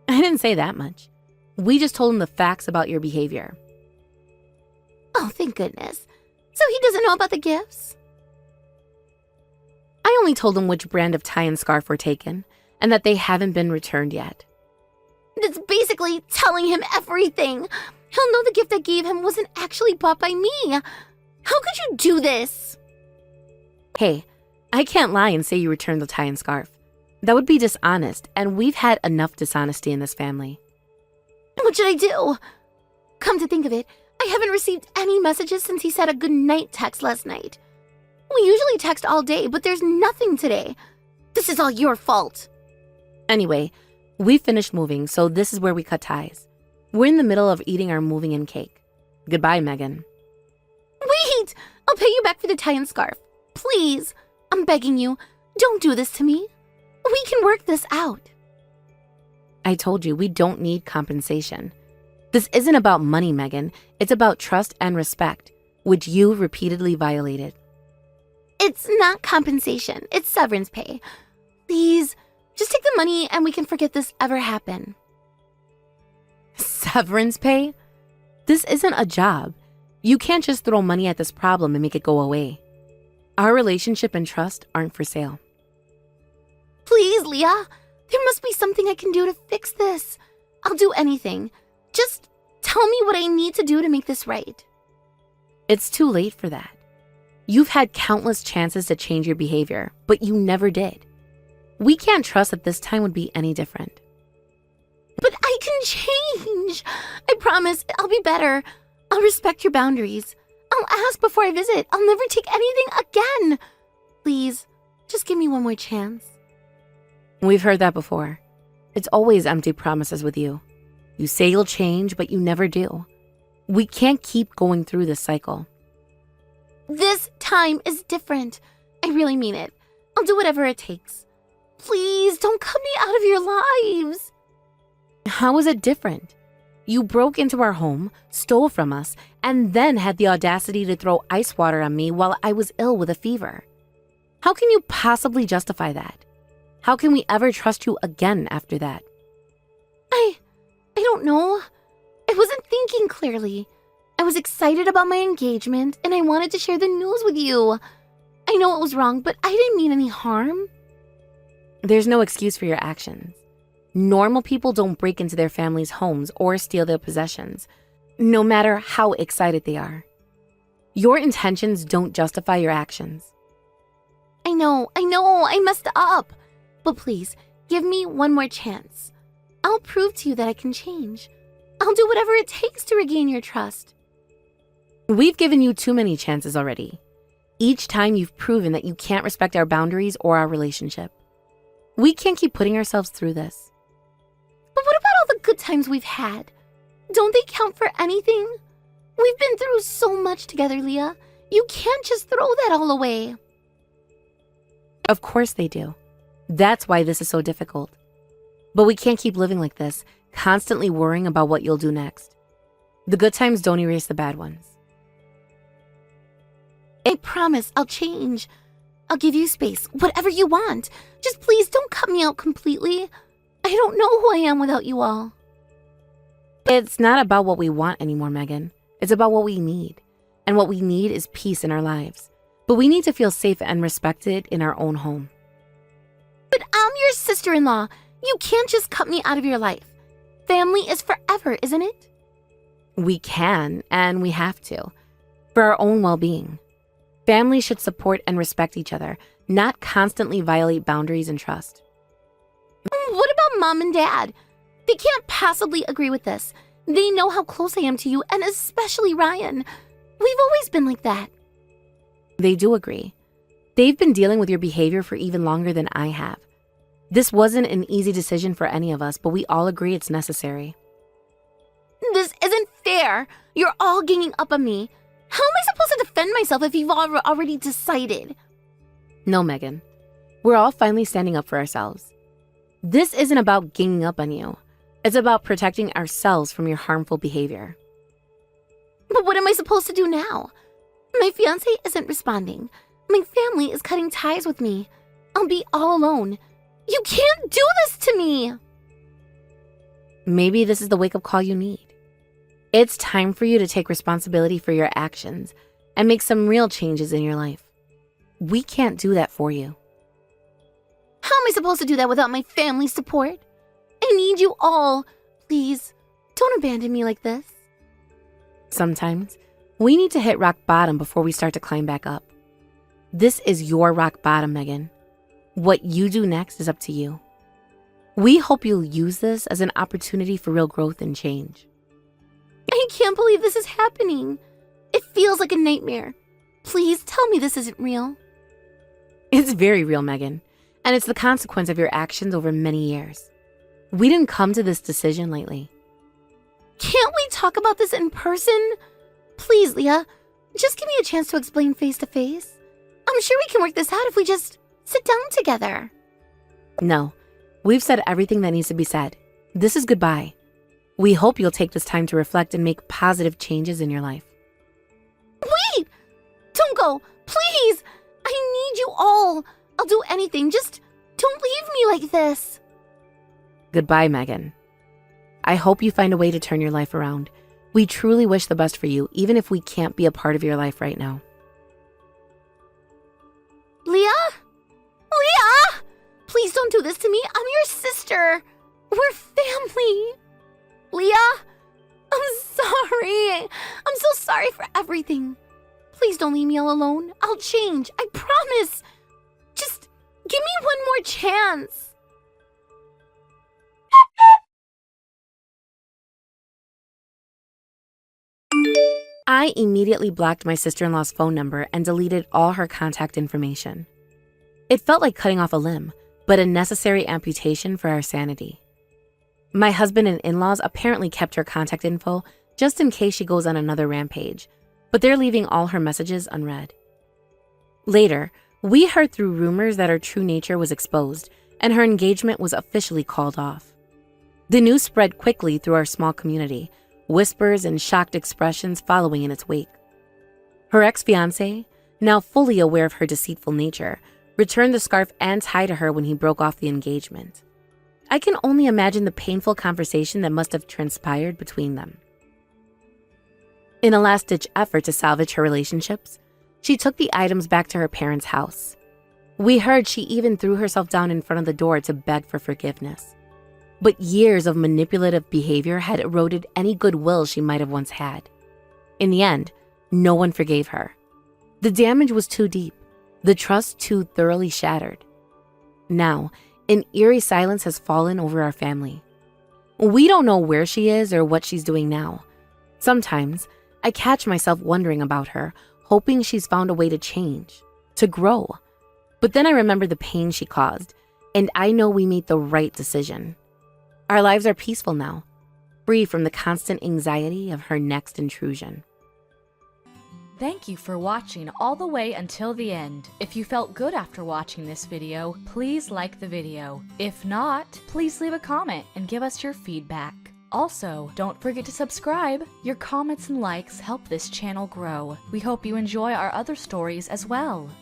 I didn't say that much. We just told him the facts about your behavior. Oh, thank goodness. So he doesn't know about the gifts? I only told him which brand of tie and scarf were taken, and that they haven't been returned yet. That's basically telling him everything. He'll know the gift I gave him wasn't actually bought by me. How could you do this? Hey, I can't lie and say you returned the tie and scarf. That would be dishonest, and we've had enough dishonesty in this family. What should I do? Come to think of it, I haven't received any messages since he said a good night text last night. We usually text all day, but there's nothing today. This is all your fault. Anyway, we finished moving, so this is where we cut ties. We're in the middle of eating our moving in cake. Goodbye, Megan. Wait! I'll pay you back for the tie and scarf. Please, I'm begging you, don't do this to me. We can work this out. I told you, we don't need compensation. This isn't about money, Megan. It's about trust and respect, which you repeatedly violated. It's not compensation, it's severance pay. Please, just take the money and we can forget this ever happened. Severance pay? This isn't a job. You can't just throw money at this problem and make it go away. Our relationship and trust aren't for sale. Leah. There must be something I can do to fix this. I'll do anything. Just tell me what I need to do to make this right. It's too late for that. You've had countless chances to change your behavior, but you never did. We can't trust that this time would be any different. But I can change. I promise I'll be better. I'll respect your boundaries. I'll ask before I visit. I'll never take anything again. Please, just give me one more chance. We've heard that before. It's always empty promises with you. You say you'll change, but you never do. We can't keep going through this cycle. This time is different. I really mean it. I'll do whatever it takes. Please don't cut me out of your lives. How is it different? You broke into our home, stole from us, and then had the audacity to throw ice water on me while I was ill with a fever. How can you possibly justify that? How can we ever trust you again after that? I don't know. I wasn't thinking clearly. I was excited about my engagement and I wanted to share the news with you. I know it was wrong, but I didn't mean any harm. There's no excuse for your actions. Normal people don't break into their families' homes or steal their possessions, no matter how excited they are. Your intentions don't justify your actions. I know, I messed up. But please, give me one more chance. I'll prove to you that I can change. I'll do whatever it takes to regain your trust. We've given you too many chances already. Each time you've proven that you can't respect our boundaries or our relationship. We can't keep putting ourselves through this. But what about all the good times we've had? Don't they count for anything? We've been through so much together, Leah. You can't just throw that all away. Of course they do. That's why this is so difficult. But we can't keep living like this, constantly worrying about what you'll do next. The good times don't erase the bad ones. I promise I'll change. I'll give you space, whatever you want. Just please don't cut me out completely. I don't know who I am without you all. It's not about what we want anymore, Megan. It's about what we need. And what we need is peace in our lives. But we need to feel safe and respected in our own home. But I'm your sister-in-law. You can't just cut me out of your life. Family is forever, isn't it? We can, and we have to, for our own well-being. Families should support and respect each other, not constantly violate boundaries and trust. What about Mom and Dad? They can't possibly agree with this. They know how close I am to you, and especially Ryan. We've always been like that. They do agree. They've been dealing with your behavior for even longer than I have. This wasn't an easy decision for any of us, but we all agree it's necessary. This isn't fair. You're all ganging up on me. How am I supposed to defend myself if you've already decided? No, Megan. We're all finally standing up for ourselves. This isn't about ganging up on you. It's about protecting ourselves from your harmful behavior. But what am I supposed to do now? My fiancé isn't responding. My family is cutting ties with me. I'll be all alone. You can't do this to me! Maybe this is the wake-up call you need. It's time for you to take responsibility for your actions and make some real changes in your life. We can't do that for you. How am I supposed to do that without my family's support? I need you all. Please, don't abandon me like this. Sometimes, we need to hit rock bottom before we start to climb back up. This is your rock bottom, Megan. What you do next is up to you. We hope you'll use this as an opportunity for real growth and change. I can't believe this is happening. It feels like a nightmare. Please tell me this isn't real. It's very real, Megan, and it's the consequence of your actions over many years. We didn't come to this decision lightly. Can't we talk about this in person? Please, Leah, just give me a chance to explain face to face. I'm sure we can work this out if we just sit down together. No, we've said everything that needs to be said. This is goodbye. We hope you'll take this time to reflect and make positive changes in your life. Wait! Don't go! Please! I need you all! I'll do anything. Just don't leave me like this. Goodbye, Megan. I hope you find a way to turn your life around. We truly wish the best for you, even if we can't be a part of your life right now. Leah? Leah! Please don't don't do this to me. I'm your sister. We're family. Leah, I'm sorry. I'm so sorry for everything. Please don't leave me all alone. I'll change. I promise. Just give me one more chance. I immediately blocked my sister-in-law's phone number and deleted all her contact information. It felt like cutting off a limb, but a necessary amputation for our sanity. My husband and in-laws apparently kept her contact info just in case she goes on another rampage, but they're leaving all her messages unread. Later, we heard through rumors that her true nature was exposed and her engagement was officially called off. The news spread quickly through our small community, whispers and shocked expressions following in its wake. Her ex-fiancé, now fully aware of her deceitful nature, returned the scarf and tie to her when he broke off the engagement. I can only imagine the painful conversation that must have transpired between them. In a last-ditch effort to salvage her relationships, she took the items back to her parents' house. We heard she even threw herself down in front of the door to beg for forgiveness. But years of manipulative behavior had eroded any goodwill she might have once had. In the end, no one forgave her. The damage was too deep, the trust too thoroughly shattered. Now, an eerie silence has fallen over our family. We don't know where she is or what she's doing now. Sometimes, I catch myself wondering about her, hoping she's found a way to change, to grow. But then I remember the pain she caused, and I know we made the right decision. Our lives are peaceful now, free from the constant anxiety of her next intrusion. Thank you for watching all the way until the end. If you felt good after watching this video, please like the video. If not, please leave a comment and give us your feedback. Also, don't forget to subscribe. Your comments and likes help this channel grow. We hope you enjoy our other stories as well.